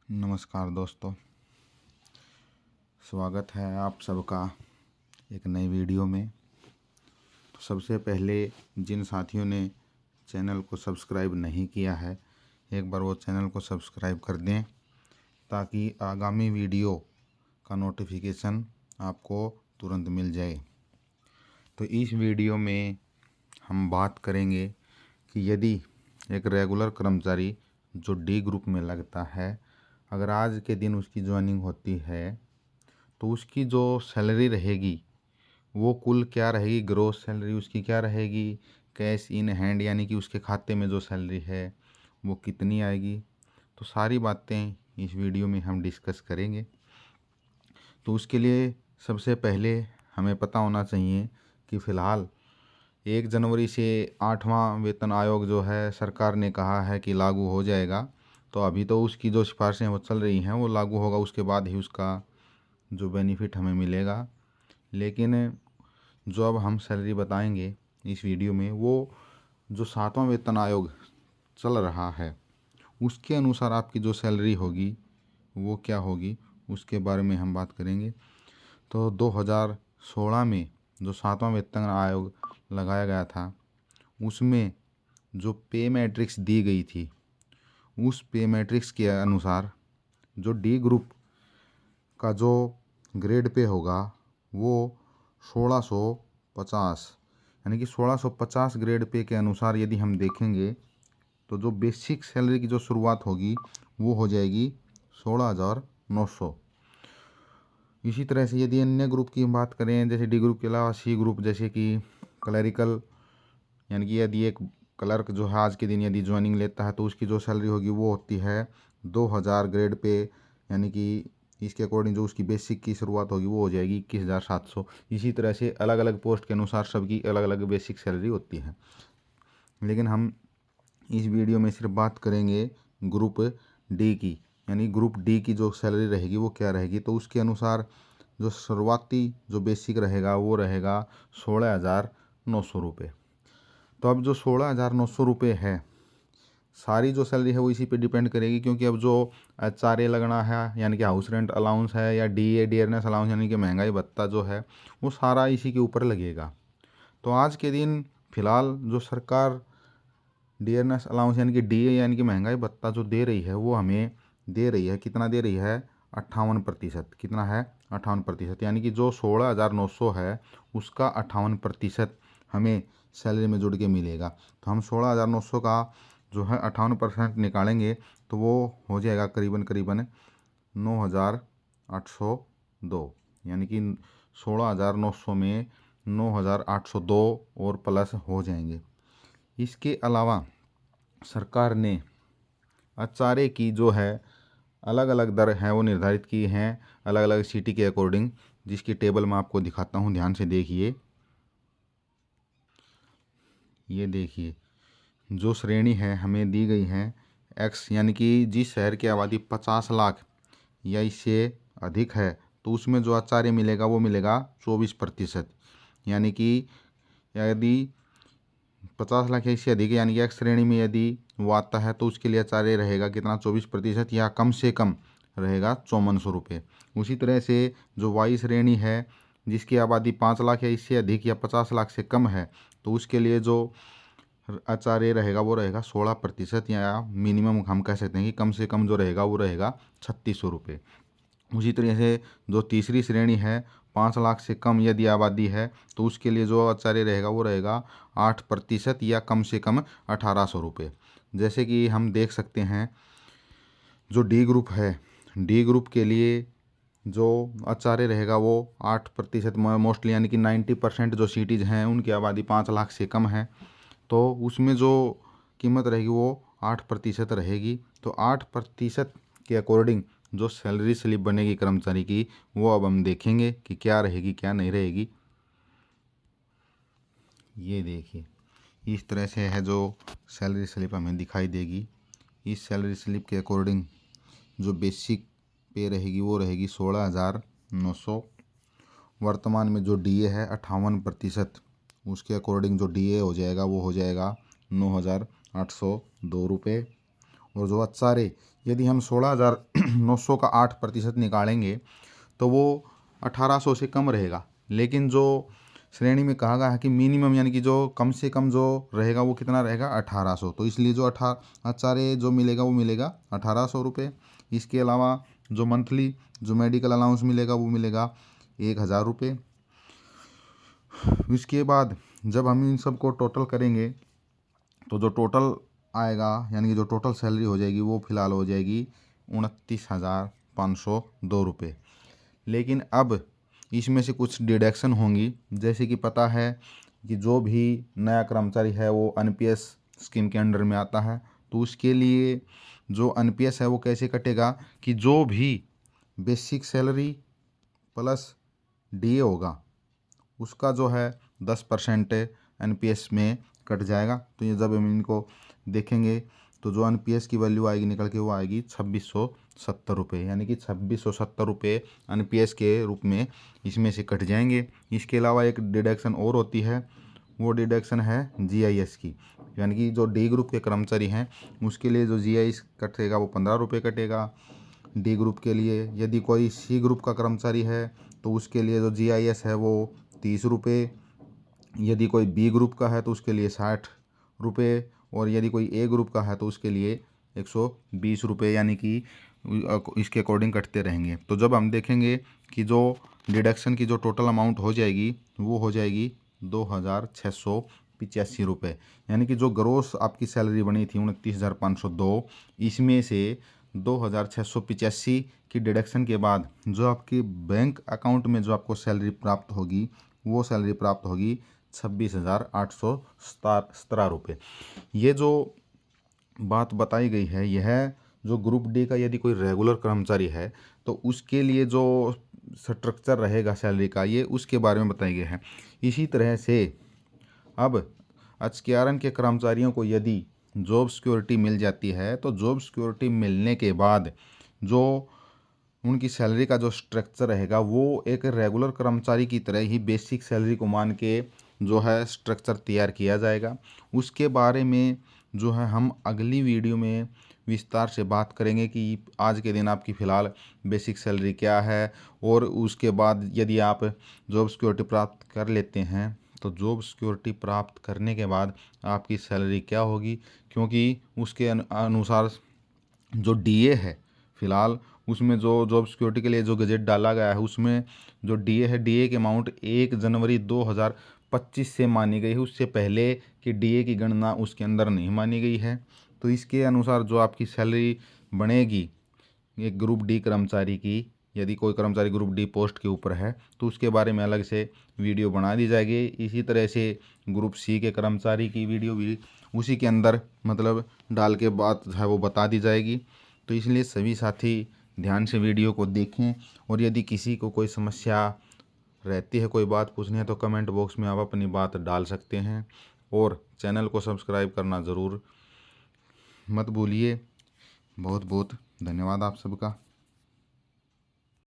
नमस्कार दोस्तों, स्वागत है आप सबका एक नई वीडियो में। तो सबसे पहले जिन साथियों ने चैनल को सब्सक्राइब नहीं किया है, एक बार वो चैनल को सब्सक्राइब कर दें ताकि आगामी वीडियो का नोटिफिकेशन आपको तुरंत मिल जाए। तो इस वीडियो में हम बात करेंगे कि यदि एक रेगुलर कर्मचारी जो डी ग्रुप में लगता है, अगर आज के दिन उसकी ज्वाइनिंग होती है तो उसकी जो सैलरी रहेगी वो कुल क्या रहेगी, ग्रोस सैलरी उसकी क्या रहेगी, कैश इन हैंड यानी कि उसके खाते में जो सैलरी है वो कितनी आएगी। तो सारी बातें इस वीडियो में हम डिस्कस करेंगे। तो उसके लिए सबसे पहले हमें पता होना चाहिए कि फ़िलहाल 1 जनवरी से 8वां वेतन आयोग जो है सरकार ने कहा है कि लागू हो जाएगा। तो अभी तो उसकी जो सिफारिशें वो चल रही हैं वो लागू होगा, उसके बाद ही उसका जो बेनिफिट हमें मिलेगा। लेकिन जो अब हम सैलरी बताएंगे इस वीडियो में, वो जो 7वां वेतन आयोग चल रहा है उसके अनुसार आपकी जो सैलरी होगी वो क्या होगी, उसके बारे में हम बात करेंगे। तो 2016 में जो 7वां वेतन आयोग लगाया गया था उसमें जो पे मैट्रिक्स दी गई थी, उस पे मैट्रिक्स के अनुसार जो डी ग्रुप का जो ग्रेड पे होगा वो 1650, यानी कि 1650 ग्रेड पे के अनुसार यदि हम देखेंगे तो जो बेसिक सैलरी की जो शुरुआत होगी वो हो जाएगी 16,900। इसी तरह से यदि अन्य ग्रुप की हम बात करें, जैसे डी ग्रुप के अलावा सी ग्रुप, जैसे कि क्लरिकल, यानी कि यदि एक क्लर्क जो है आज के दिन यदि ज्वाइनिंग लेता है तो उसकी जो सैलरी होगी वो होती है 2000 ग्रेड पे, यानी कि इसके अकॉर्डिंग जो उसकी बेसिक की शुरुआत होगी वो हो जाएगी 21,700। इसी तरह से अलग अलग पोस्ट के अनुसार सबकी अलग अलग बेसिक सैलरी होती है। लेकिन हम इस वीडियो में सिर्फ बात करेंगे ग्रुप डी की, यानी ग्रुप डी की जो सैलरी रहेगी वो क्या रहेगी। तो उसके अनुसार जो शुरुआती जो बेसिक रहेगा वो रहेगा 16,900 रुपये। तो अब जो 16,900 रुपये है, सारी जो सैलरी है वो इसी पे डिपेंड करेगी, क्योंकि अब जो HRA लगना है यानी कि हाउस रेंट अलाउंस है, या DA डियरनेस अलाउंस यानी कि महंगाई भत्ता जो है वो सारा इसी के ऊपर लगेगा। तो आज के दिन फ़िलहाल जो सरकार डियरनेस अलाउंस यानी कि DA यानी कि महंगाई भत्ता जो दे रही है वो हमें दे रही है, कितना दे रही है, 58%। कितना है, 58%, यानी कि जो 16,900 है उसका 58% हमें सैलरी में जुड़ के मिलेगा। तो हम 16,900 का जो है 58% निकालेंगे तो वो हो जाएगा करीबन करीबन 9,802, यानी कि 16,900 में 9,802 और प्लस हो जाएंगे। इसके अलावा सरकार ने HRA की जो है अलग अलग दर है वो निर्धारित की हैं अलग अलग सिटी के अकॉर्डिंग, जिसकी टेबल मैं आपको दिखाता हूँ, ध्यान से देखिए। ये देखिए जो श्रेणी है हमें दी गई है एक्स, यानी कि जिस शहर की आबादी 50 लाख या इससे अधिक है तो उसमें जो HRA मिलेगा वो मिलेगा 24%। यानी कि यदि 50 लाख या इससे अधिक यानी कि एक्स श्रेणी में यदि वो आता है तो उसके लिए HRA रहेगा कितना, 24%, या कम से कम रहेगा 5400 रुपये। उसी तरह से जो वाई श्रेणी है जिसकी आबादी 5 लाख या इससे अधिक या 50 लाख से कम है तो उसके लिए जो HRA रहेगा वो रहेगा 16%, या मिनिमम हम कह सकते हैं कि कम से कम जो रहेगा वो रहेगा 3600 रुपये। उसी तरह से जो तीसरी श्रेणी है 5 लाख से कम यदि आबादी है तो उसके लिए जो HRA रहेगा वो रहेगा 8% या कम से कम 1800 रुपये। जैसे कि हम देख सकते हैं जो डी ग्रुप है, डी ग्रुप के लिए जो HRA रहेगा वो 8% मोस्टली, यानी कि 90% जो सिटीज़ हैं उनकी आबादी 5 लाख से कम है तो उसमें जो कीमत रहेगी वो 8% रहेगी। तो 8% के अकॉर्डिंग जो सैलरी स्लिप बनेगी कर्मचारी की वो अब हम देखेंगे कि क्या रहेगी क्या नहीं रहेगी। ये देखिए इस तरह से है जो सैलरी स्लिप हमें दिखाई देगी। इस सैलरी स्लिप के अकॉर्डिंग जो बेसिक पे रहेगी वो रहेगी 16,900। वर्तमान में जो DA है 58%, उसके अकॉर्डिंग जो DA हो जाएगा वो हो जाएगा 9,802 रुपये। और जो HRA यदि हम 16,900 का 8% निकालेंगे तो वो 1800 से कम रहेगा। लेकिन जो श्रेणी में कहा गया है कि मिनिमम यानी कि जो कम से कम जो रहेगा वो कितना रहेगा 1800, तो इसलिए जो HRA जो मिलेगा वो मिलेगा 1800 रुपये। इसके अलावा जो मंथली जो मेडिकल अलाउंस मिलेगा वो मिलेगा 1000 रुपये। इसके बाद जब हम इन सब को टोटल करेंगे तो जो टोटल आएगा यानी कि जो टोटल सैलरी हो जाएगी वो फ़िलहाल हो जाएगी 29,502 रुपये। लेकिन अब इसमें से कुछ डिडक्शन होंगी, जैसे कि पता है कि जो भी नया कर्मचारी है वो NPS स्कीम के अंडर में आता है, तो उसके लिए जो NPS है वो कैसे कटेगा कि जो भी बेसिक सैलरी प्लस DA होगा उसका जो है 10% NPS में कट जाएगा। तो ये जब हम इनको देखेंगे तो जो NPS की वैल्यू आएगी निकल के वो आएगी 2670 रुपये, यानी कि 2670 रुपये NPS के रूप में इसमें से कट जाएंगे। इसके अलावा एक डिडक्शन और होती है, वो डिडक्शन है GIS की, यानी कि जो D ग्रुप के कर्मचारी हैं उसके लिए जो GIS कटेगा वो 15 रुपये कटेगा। D ग्रुप के लिए यदि कोई C ग्रुप का कर्मचारी है तो उसके लिए जो GIS है वो 30 रुपये, यदि कोई B ग्रुप का है तो उसके लिए 60 रुपये, और यदि कोई A ग्रुप का है तो उसके लिए 120 रुपये, यानी कि इसके अकॉर्डिंग कटते रहेंगे। तो जब हम देखेंगे कि जो डिडक्शन की जो टोटल अमाउंट हो जाएगी वो हो जाएगी 2,685 रुपये, यानी कि जो ग्रोस आपकी सैलरी बनी थी 29,502, इसमें से 2,685 की डिडक्शन के बाद जो आपकी बैंक अकाउंट में जो आपको सैलरी प्राप्त होगी वो सैलरी प्राप्त होगी 26,817 रुपये। ये जो बात बताई गई है यह जो ग्रुप D का यदि कोई रेगुलर कर्मचारी है तो उसके लिए जो स्ट्रक्चर रहेगा सैलरी का ये उसके बारे में बताया गया है। इसी तरह से अब HKRN के कर्मचारियों को यदि जॉब सिक्योरिटी मिल जाती है तो जॉब सिक्योरिटी मिलने के बाद जो उनकी सैलरी का जो स्ट्रक्चर रहेगा वो एक रेगुलर कर्मचारी की तरह ही बेसिक सैलरी को मान के जो है स्ट्रक्चर तैयार किया जाएगा। उसके बारे में जो है हम अगली वीडियो में विस्तार से बात करेंगे कि आज के दिन आपकी फ़िलहाल बेसिक सैलरी क्या है, और उसके बाद यदि आप जॉब सिक्योरिटी प्राप्त कर लेते हैं तो जॉब सिक्योरिटी प्राप्त करने के बाद आपकी सैलरी क्या होगी, क्योंकि उसके अनुसार जो DA है फ़िलहाल उसमें जो जॉब सिक्योरिटी के लिए जो गजेट डाला गया है उसमें जो DA है DA की अमाउंट 1 जनवरी 2025 से मानी गई है, उससे पहले कि DA की गणना उसके अंदर नहीं मानी गई है। तो इसके अनुसार जो आपकी सैलरी बनेगी एक ग्रुप D कर्मचारी की, यदि कोई कर्मचारी ग्रुप D पोस्ट के ऊपर है तो उसके बारे में अलग से वीडियो बना दी जाएगी। इसी तरह से ग्रुप C के कर्मचारी की वीडियो भी उसी के अंदर मतलब डाल के बात है वो बता दी जाएगी। तो इसलिए सभी साथी ध्यान से वीडियो को देखें, और यदि किसी को कोई समस्या रहती है, कोई बात पूछनी है तो कमेंट बॉक्स में आप अपनी बात डाल सकते हैं, और चैनल को सब्सक्राइब करना ज़रूर मत भूलिए। बहुत बहुत धन्यवाद आप सबका।